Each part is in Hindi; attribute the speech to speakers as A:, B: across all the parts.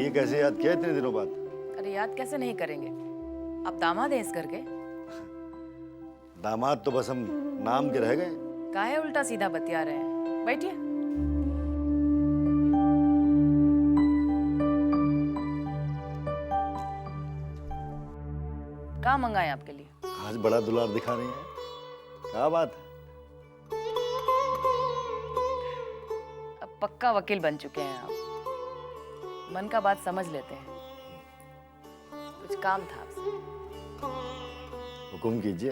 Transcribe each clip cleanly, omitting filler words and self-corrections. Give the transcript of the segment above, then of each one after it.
A: बताइए कैसे याद किया इतने दिनों बाद?
B: अरे याद कैसे नहीं करेंगे, आप दामाद हैं इस घर के।
A: दामाद तो बस हम नाम के रह गए।
B: काहे उल्टा सीधा बतिया रहे हैं, बैठिए। क्या मंगाए आपके लिए?
A: आज बड़ा दुलार दिखा रही है, क्या बात है?
B: अब पक्का वकील बन चुके हैं आप, मन का बात समझ लेते हैं। कुछ काम था आपसे।
A: हुकुम कीजिए।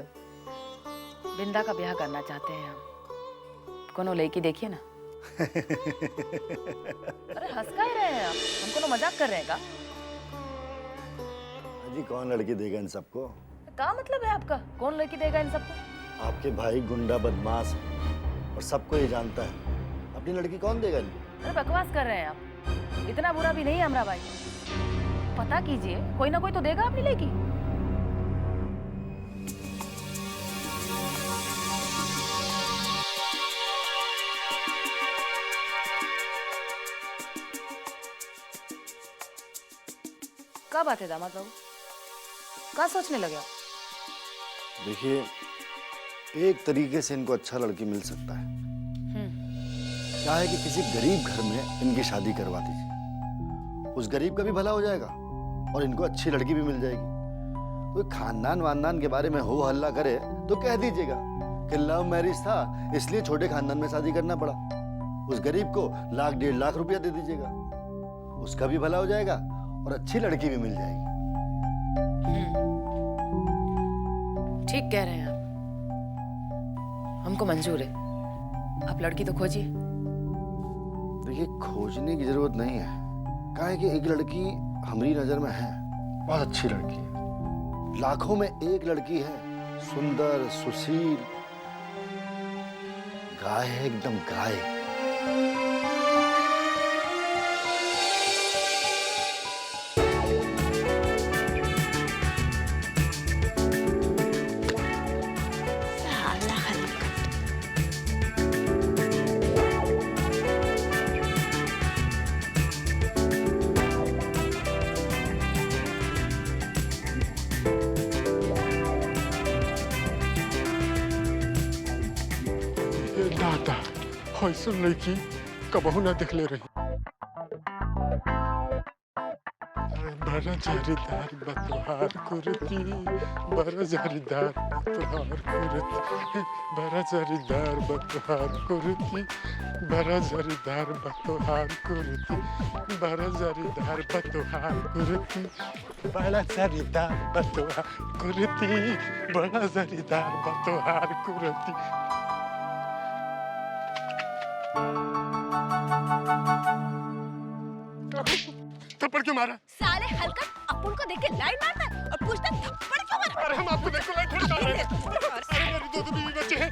B: बिंदा का ब्याह करना चाहते हैं हम, कोनो लड़की देखिए ना। अरे हंस का ही रहे हैं आप, हम कोनो मजाक कर रहे हैं का?
A: जी कौन लड़की देगा इन सबको?
B: क्या मतलब है आपका, कौन लड़की देगा इन सबको?
A: आपके भाई गुंडा बदमाश है और सबको ये जानता है, अपनी लड़की कौन देगा इनको?
B: अरे बकवास कर रहे हैं आप, इतना बुरा भी नहीं है हमारा भाई। पता कीजिए, कोई ना कोई तो देगा अपनी लड़की। क्या बात है दामाद बाबू, क्या सोचने लगे आप?
A: देखिए, एक तरीके से इनको अच्छा लड़की मिल सकता है। क्या है कि किसी गरीब घर में इनकी शादी करवा दीजिए, उस गरीब का भी भला हो जाएगा और इनको अच्छी लड़की भी मिल जाएगी। कोई खानदान वानदान के बारे में हो हल्ला करे तो कह दीजिएगा कि लव मैरिज था इसलिए छोटे खानदान में शादी करना पड़ा। उस गरीब को 1,00,000-1,50,000 रुपया दे दीजिएगा, उसका भी भला हो जाएगा और अच्छी लड़की भी मिल जाएगी।
B: ठीक कह रहे हैं आप, हमको मंजूर है। आप लड़की तो खोजिए।
A: देखिए, खोजने की जरूरत नहीं है। क्या है कि एक लड़की हमारी नजर में है, बहुत अच्छी लड़की है, लाखों में एक लड़की है, सुंदर सुशील, गाय है, एकदम गाय।
C: दादा ऐसन लड़की कबहू ना देख ले रही। बड़ा जारीदार बतवार कुर्ती, बड़ा जारीदार बतवार कुर्ती, बड़ा जारीदार बतवार कुर्ती, बड़ा जारीदार बतवार कुर्ती, बड़ा जारीदार बतवार कुर्ती, बड़ा जारीदार बतवार कुर्ती, बड़ा जारीदार बतवार कुर्ती। थप्पड़ क्यों मारा?
D: साले हलकट अपुन को देख के लाइन मारता है और पूछता है थप्पड़ क्यों मारा?
C: अरे हम आपको देखो लाइन थोड़ी मार रहे हैं। अरे मेरे दो बीवी बच्चे हैं।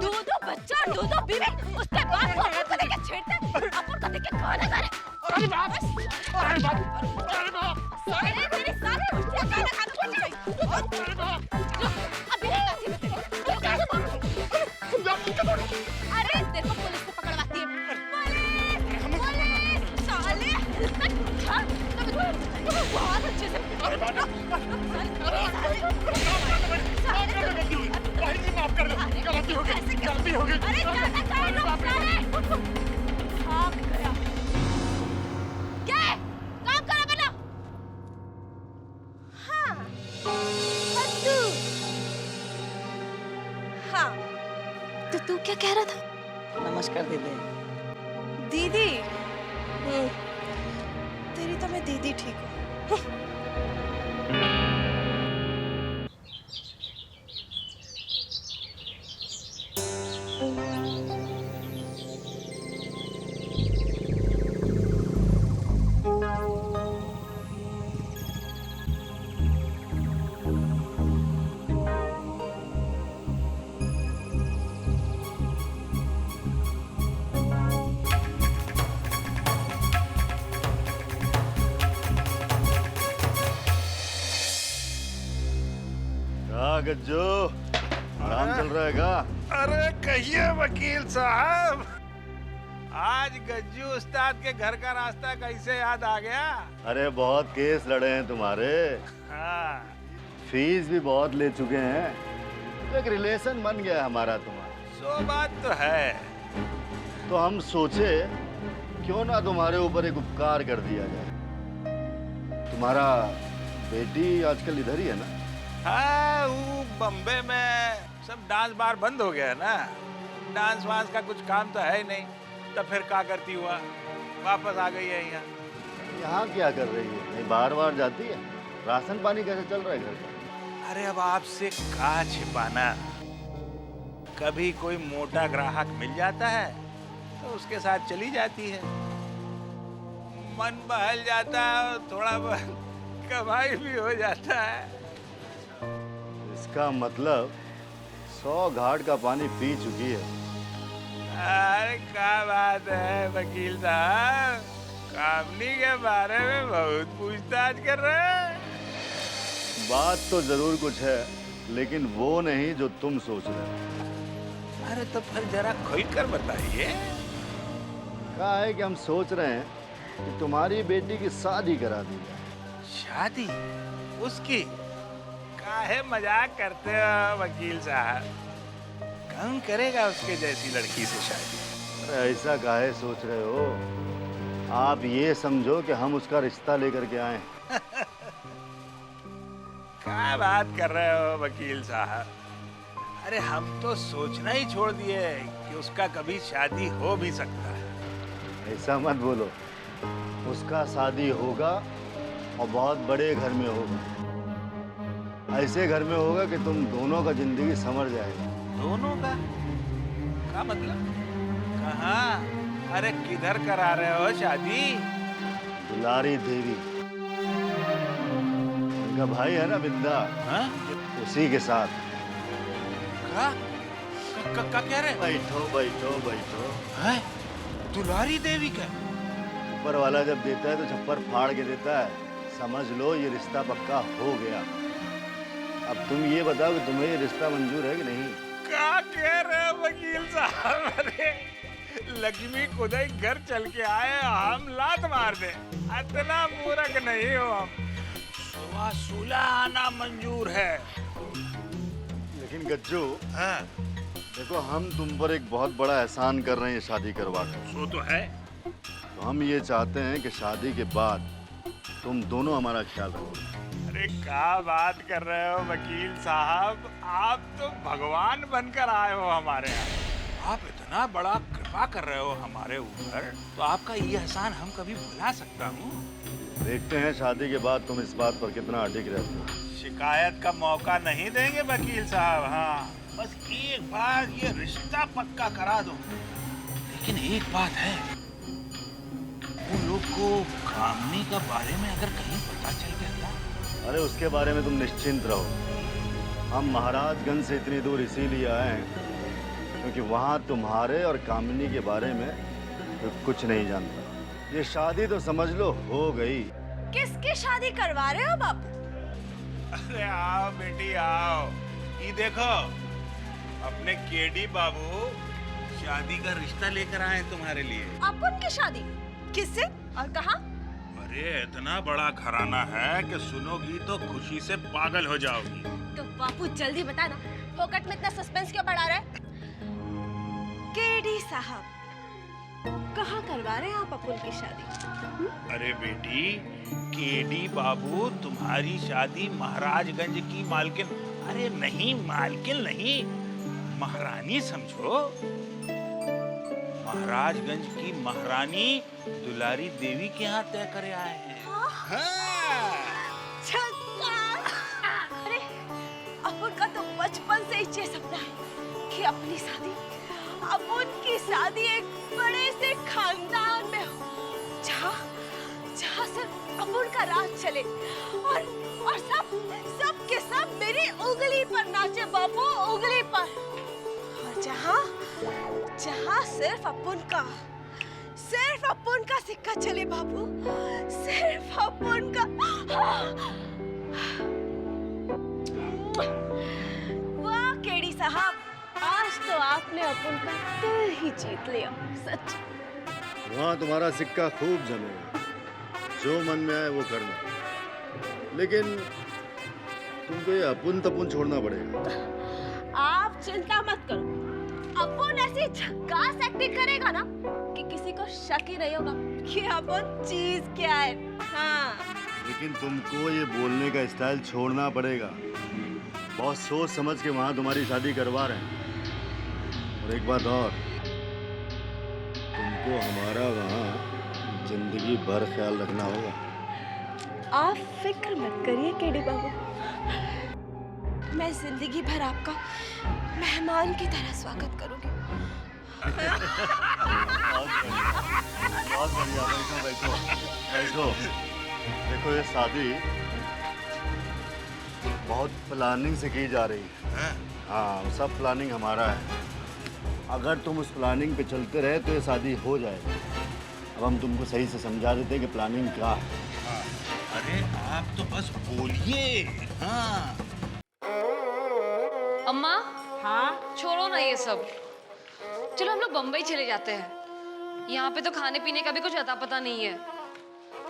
D: दो बच्चा और दो बीवी, उसके बाद वो अपुन को देख के छेड़ता है, अपुन को देख के गाना गा रहा है।
C: अरे बाप! अरे बाप! अरे बाप!
D: साले तेरी साले उसके गाना गाना कुछ नहीं।
C: अरे बाप!
D: अभी नहीं आती मैं तेरे। अरे तेरे को पुलिस को पकड़वाती है। पुलिस! साले हलकट! हाँ, तुम बहुत अच्छे से।
C: अरे बाप! भाई माफ कर दो, गलती हो गई, गलती हो गई।
D: अरे जाना कहाँ लोग साले? भाग गया। क्या है? काम करो बना। हाँ, बद्दू। हाँ, तो तू क्या कह रहा था?
E: नमस्कार दीदी।
D: दीदी? तेरी तो मैं दीदी ठीक हूँ।
A: गज्जू, आराम चल रहा है का?
F: अरे कहिए वकील साहब,
E: आज गज्जू उस्ताद के घर का रास्ता कैसे याद आ गया?
A: अरे बहुत केस लड़े हैं तुम्हारे,
E: हाँ।
A: फीस भी बहुत ले चुके हैं, तो एक रिलेशन बन गया हमारा तुम्हारा।
E: सो बात तो है।
A: तो हम सोचे क्यों ना तुम्हारे ऊपर एक उपकार कर दिया जाए। तुम्हारा बेटी आजकल इधर ही है ना?
E: हाँ, वो बम्बे में सब डांस बार बंद हो गया है ना, डांस वांस का कुछ काम तो है ही नहीं, तो फिर क्या करती हुआ वापस आ गई है यहाँ।
A: यहाँ क्या कर रही है? नहीं बार बार जाती है? राशन पानी कैसे चल रहा है घर का?
E: अरे अब आपसे क्या छिपाना, कभी कोई मोटा ग्राहक मिल जाता है तो उसके साथ चली जाती है, मन बहल जाता है और थोड़ा बहुत कमाई भी हो जाता है।
A: इसका मतलब 100 घाट का पानी पी चुकी है।
E: अरे क्या बात है वकील साहब, कामनी के बारे में बहुत पूछताछ कर रहे हैं।
A: बात तो जरूर कुछ है, लेकिन वो नहीं जो तुम सोच रहे हो।
E: अरे तो फिर जरा खोल कर बताइए।
A: कहा है कि हम सोच रहे हैं कि तुम्हारी बेटी की शादी करा दी जाए।
E: शादी उसकी? काहे मजाक करते हो वकील साहब, कौन करेगा उसके जैसी लड़की से शादी?
A: अरे ऐसा काहे सोच रहे हो? आप ये समझो कि हम उसका रिश्ता लेकर के आए।
E: क्या बात कर रहे हो वकील साहब? अरे हम तो सोचना ही छोड़ दिए कि उसका कभी शादी हो भी सकता है।
A: ऐसा मत बोलो, उसका शादी होगा और बहुत बड़े घर में होगा। ऐसे घर में होगा कि तुम दोनों का जिंदगी संवर जाएगा।
E: दोनों का क्या मतलब? कहाँ? अरे किधर करा रहे हो शादी?
A: दुलारी देवी, उनका भाई है ना बिंदा,
E: हाँ?
A: उसी के साथ।
E: क्या कह रहे?
A: बैठो बैठो बैठो।
E: हैं? दुलारी देवी का?
A: ऊपर वाला जब देता है तो छप्पर फाड़ के देता है। समझ लो ये रिश्ता पक्का हो गया। अब तुम ये बताओ कि तुम्हें ये रिश्ता मंजूर है कि नहीं?
E: क्या कह रहे हो वकील साहब? अरे लक्ष्मी खुदा ही घर चल के आए, हम लात मार दे, इतना मूर्ख नहीं हो हम। 16 आना मंजूर है।
A: लेकिन गज्जू,
E: हाँ।
A: देखो हम तुम पर एक बहुत बड़ा एहसान कर रहे हैं शादी करवा कर।
E: सो तो है।
A: तो हम ये चाहते हैं कि शादी के बाद तुम दोनों हमारा ख्याल रखो।
E: अरे क्या बात कर रहे हो वकील साहब, आप तो भगवान बनकर आए हो हमारे यहाँ। आप इतना बड़ा कृपा कर रहे हो हमारे ऊपर, तो आपका ये एहसान हम कभी भुला सकता हूँ?
A: देखते हैं शादी के बाद तुम इस बात पर कितना अडिग रहते हो।
E: शिकायत का मौका नहीं देंगे वकील साहब। हाँ, बस एक बार ये रिश्ता पक्का करा दो। लेकिन एक बात है, उन लोग को कामनी का बारे में अगर कहीं पता चल गया था?
A: अरे उसके बारे में तुम निश्चिंत रहो। हम महाराजगंज से इतनी दूर इसीलिए आए हैं क्योंकि वहाँ तुम्हारे और कामिनी के बारे में तो कुछ नहीं जानता। ये शादी तो समझ लो हो गई।
D: किसकी शादी करवा रहे हो बापू?
E: अरे आओ बेटी आओ, ये देखो अपने केडी बाबू शादी का रिश्ता लेकर आए तुम्हारे लिए।
D: अपन की शादी? किससे और कहाँ?
E: अरे इतना बड़ा घराना है कि सुनोगी तो खुशी से पागल हो जाओगी।
D: तो बापू जल्दी बता ना, फोकट में इतना सस्पेंस क्यों बढ़ा रहे? केडी साहब, कहाँ करवा रहे हैं आप अपुन की शादी?
E: अरे बेटी, केडी बाबू तुम्हारी शादी महाराजगंज की मालकिन, अरे नहीं मालकिन नहीं, महारानी समझो, महाराजगंज की महारानी दुलारी देवी के यहाँ तय करे आए हैं। हाँ।
D: अरे अपुन का तो बचपन से ही ये सपना है कि अपनी शादी, अपुन की शादी एक बड़े से खानदान में हो, जहाँ सिर्फ अपुन का राज चले और सब के सब मेरी उंगली पर नाचे बाबू, उंगली पर। और जहाँ सिर्फ अपुन का सिक्का चले बाबू, सिर्फ अपुन का। वाह केडी साहब, आज तो आपने अपुन का दिल ही जीत लिया, सच।
A: वहाँ तुम्हारा सिक्का खूब जमेगा, जो मन में आए वो करना, लेकिन तुमको ये अपुन तपुन छोड़ना पड़ेगा।
D: आप चिंता मत करो, अपुन ऐसी झकास एक्टिंग करेगा ना कि किसी को शक ही नहीं होगा कि अपुन चीज क्या है। हाँ,
A: लेकिन तुमको ये बोलने का स्टाइल छोड़ना पड़ेगा। बहुत सोच समझ के वहाँ तुम्हारी शादी करवा रहे हैं। और एक बात और, तुमको हमारा वहाँ जिंदगी भर ख्याल रखना होगा।
D: आप फिक्र मत करिए केडी बाबू, मैं जिंदगी भर आपका मेहमान की तरह स्वागत करूंगी।
A: बहुत बढ़िया, बैठो बैठो बैठो। देखो ये शादी बहुत प्लानिंग से की जा रही है। हाँ, सब प्लानिंग हमारा है। अगर तुम उस प्लानिंग पे चलते रहे तो ये शादी हो जाएगी। अब हम तुमको सही से समझा देते हैं कि प्लानिंग क्या है।
E: अरे आप तो बस बोलिए। हाँ
B: अम्मा,
D: हाँ,
B: छोड़ो ना ये सब, चलो हम लोग बम्बई चले जाते हैं। यहाँ पे तो खाने पीने का भी कुछ अता पता नहीं है।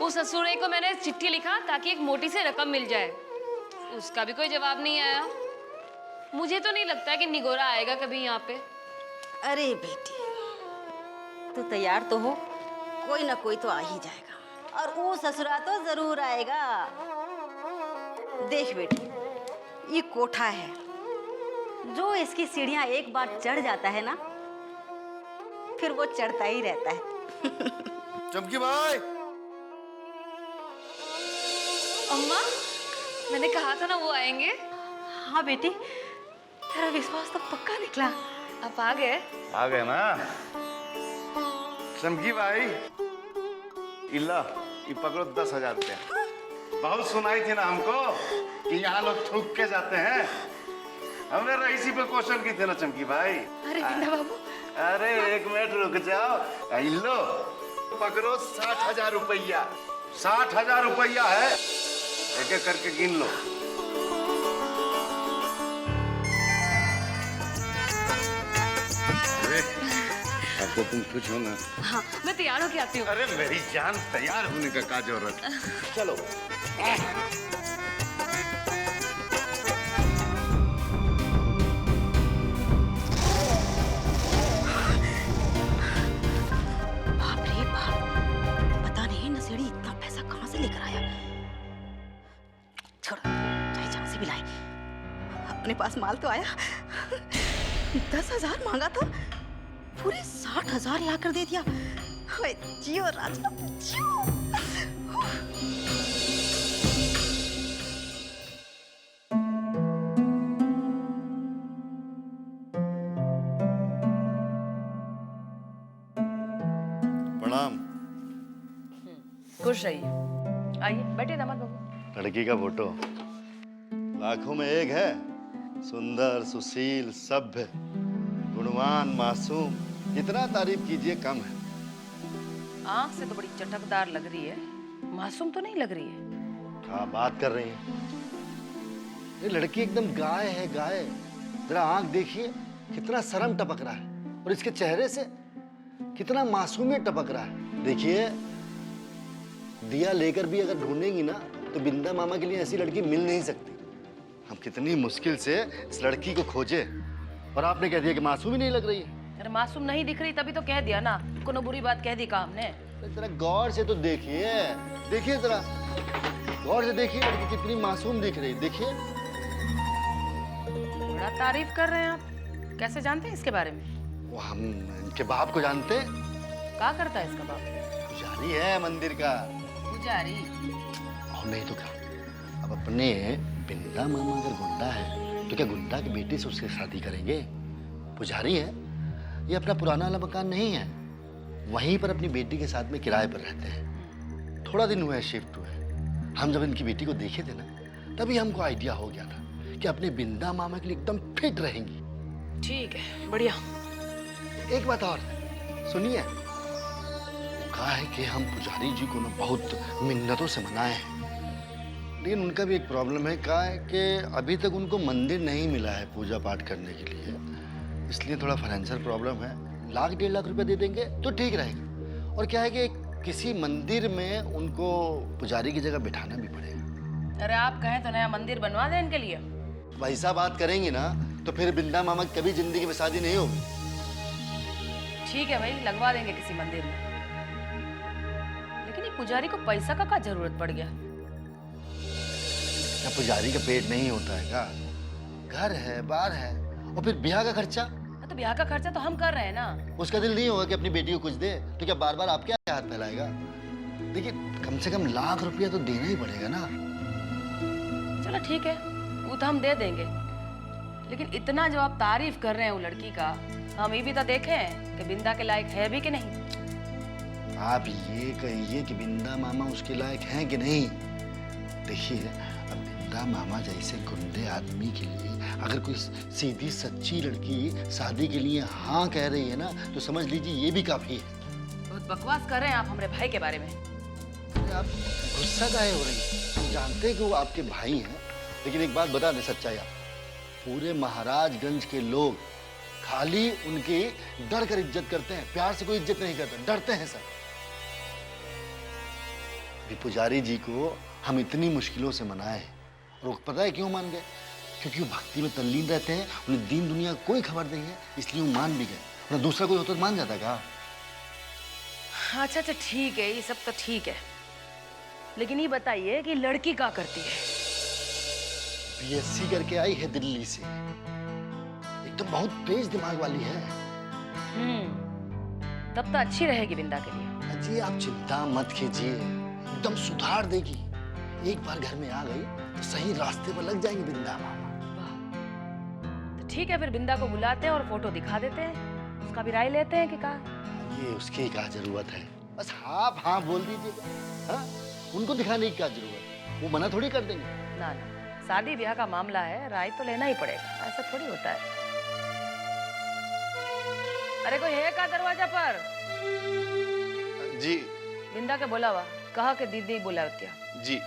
B: उस ससुरे को मैंने चिट्ठी लिखा ताकि एक मोटी सी रकम मिल जाए, उसका भी कोई जवाब नहीं आया। मुझे तो नहीं लगता है कि निगोरा आएगा कभी यहाँ पे।
F: अरे बेटी, तू तैयार तो हो, कोई ना कोई तो आ ही जाएगा, और वो ससुरा तो जरूर आएगा। देख बेटी, ये कोठा है, जो इसकी सीढ़ियां एक बार चढ़ जाता है ना, फिर वो चढ़ता ही रहता है।
A: चमकी भाई,
B: अम्मा, मैंने कहा था ना वो आएंगे।
F: हाँ बेटी, तेरा विश्वास तो पक्का निकला।
B: आप आ गए?
A: आ गए ना चमकी भाई। इल्ला, ये पकड़ो 10,000 रुपया। बहुत सुनाई थी ना हमको कि यहाँ लोग थूक के जाते हैं। हमने रईसी पे क्वेश्चन की थे ना चमकी भाई।
B: अरे बिंदा बाबू,
A: अरे एक मिनट रुक जाओ। इल्लो, पकड़ो 60,000 रुपया। 60,000 रुपया है, एक एक करके गिन लो। अब तो तुम खुश हो ना?
B: हाँ, मैं तैयार होके आती हूँ।
A: अरे मेरी जान, तैयार होने का क्या जरूरत? चलो।
F: बाप रे बाप, पता नहीं नशेड़ी इतना पैसा कहाँ से लेकर आया। छोड़, चाहे जहाँ से भी लाए, अपने पास माल तो आया। 10,000 मांगा था, पूरे 60,000 ला कर दे दिया। ओए, जियो राजा, जियो।
A: प्रणाम।
B: खुश रहिए। आइए बैठिए दामाद बाबू।
A: लड़की का फोटो लाखों में एक है। सुंदर, सुशील, सभ्य, गुणवान, मासूम। जितना तारीफ कीजिए कम है।
B: आँख से तो बड़ी चटकदार लग रही है, मासूम तो नहीं लग रही है।
A: क्या बात कर रही हैं? ये लड़की एकदम गाय है, गाय। जरा आंख देखिए, कितना शर्म टपक रहा है, और इसके चेहरे से कितना मासूमियत टपक रहा है। देखिए, दिया लेकर भी अगर ढूंढेंगी ना तो बिंदा मामा के लिए ऐसी लड़की मिल नहीं सकती। हम कितनी मुश्किल से इस लड़की को खोजे, और आपने कह दिया कि मासूम ही नहीं लग रही है।
B: अरे मासूम नहीं दिख रही तभी तो कह दिया ना, कोनो बुरी बात कह दी का हमने।
A: जरा गौर से तो देखिए, देखिए जरा गौर से देखिए, लड़की कितनी मासूम दिख रही है। देखिए,
B: बड़ा तारीफ कर रहे हैं आप, कैसे जानते हैं इसके बारे में?
A: वो हम इनके बाप को जानते हैं।
B: क्या करता है इसका बाप?
A: पुजारी है मंदिर का।
B: पुजारी?
A: और नहीं तो क्या। अब अपने बिंदा मामा अगर गुंडा है तो क्या गुंडा की बेटी से उसकी शादी करेंगे? पुजारी है, ये अपना पुराना वाला मकान नहीं है, वहीं पर अपनी बेटी के साथ में किराए पर रहते हैं। थोड़ा दिन हुआ है शिफ्ट हुए। हम जब इनकी बेटी को देखे थे ना, तभी हमको आइडिया हो गया था कि अपने बिंदा मामा के लिए एकदम फिट रहेंगी।
B: ठीक है, बढ़िया।
A: एक बात और सुनिए, कहा है कि हम पुजारी जी को ना बहुत मिन्नतों से मनाए हैं, लेकिन उनका भी एक प्रॉब्लम है। कहा है कि अभी तक उनको मंदिर नहीं मिला है पूजा पाठ करने के लिए, इसलिए थोड़ा फाइनेंशियल प्रॉब्लम है। 1,00,000 1,50,000 रुपए दे देंगे तो ठीक रहेगा। और क्या है कि किसी मंदिर में उनको पुजारी की जगह बिठाना भी पड़ेगा।
G: अरे आप कहें तो नया मंदिर बनवा दें इनके लिए।
A: वैसा बात करेंगी ना तो फिर बिंदा मामा की कभी जिंदगी में शादी नहीं होगी।
G: ठीक है भाई, लगवा देंगे किसी मंदिर में। लेकिन ये पुजारी को पैसा का क्या जरूरत पड़ गया?
A: क्या पुजारी का पेट नहीं होता है क्या? घर है, बार है, और फिर ब्याह का खर्चा।
G: तो ब्याह का खर्चा तो हम कर रहे हैं ना।
A: उसका दिल नहीं होगा कि अपनी बेटी को कुछ दे, तो क्या बार बार आपके हाथ फैलाएगा? देखिए कम से कम लाख रुपया तो देना ही पड़ेगा ना।
G: चलो ठीक है, वो तो हम दे देंगे। लेकिन इतना जो आप तारीफ कर रहे हैं वो लड़की का, हम ये भी तो देखें कि बिंदा के लायक है भी कि नहीं।
A: आप ये कहिए कि बिंदा मामा उसके लायक हैं कि नहीं। देखिए अब बिंदा मामा जैसे गुंडे आदमी के लिए अगर कोई सीधी सच्ची लड़की शादी के लिए हाँ कह रही है ना, तो समझ लीजिए ये भी काफी है।
G: बहुत बकवास कर रहे हैं आप हमारे भाई के बारे में।
A: अरे आप गुस्सा काहे हो रही हैं? हम जानते हैं कि वो आपके भाई हैं, लेकिन एक बात बता दें सच्चाई, आप पूरे महाराजगंज के लोग खाली उनकी डर कर इज्जत करते हैं, प्यार से कोई इज्जत नहीं करते, डरते हैं सब। अभी पुजारी जी को हम इतनी मुश्किलों से मनाए हैं, और वो पता है क्यों मान गए? क्योंकि वो भक्ति में तल्लीन रहते हैं, उन्हें दीन दुनिया का कोई खबर नहीं है, इसलिए वो मान भी गए। वरना दूसरा कोई होता तो मान जाता क्या?
G: अच्छा अच्छा ठीक है, ये सब तो ठीक है, लेकिन ये बताइए कि लड़की क्या करती है?
A: बीएससी करके आई है दिल्ली से, एकदम बहुत तेज दिमाग वाली है।
G: तब तो अच्छी रहेगी बिंदा के लिए।
A: अजी आप चिंता मत कीजिए, एकदम सुधार देगी। एक बार घर में आ गई तो सही रास्ते पर लग जाएंगे बिंदा मामा।
G: तो ठीक है, फिर बिंदा को बुलाते हैं और फोटो दिखा देते हैं, उसका भी राय लेते हैं कि क्या।
A: ये उसकी क्या जरूरत है, बस आप हाँ बोल दीजिएगा। हाँ उनको दिखाने की क्या जरूरत है, वो मना थोड़ी कर देंगे।
G: ना ना, शादी ब्याह का मामला है, राय तो लेना ही पड़ेगा, ऐसा थोड़ी होता है। अरे कोई है क्या दरवाजा पर?
H: जी
G: बिंदा के बोला हुआ, कहा कि दीदी बुलावतिया।
H: जी,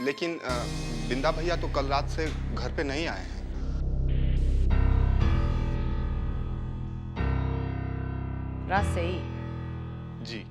H: लेकिन बिंदा भैया तो कल रात से घर पे नहीं आए हैं।
G: रात से ही?
H: जी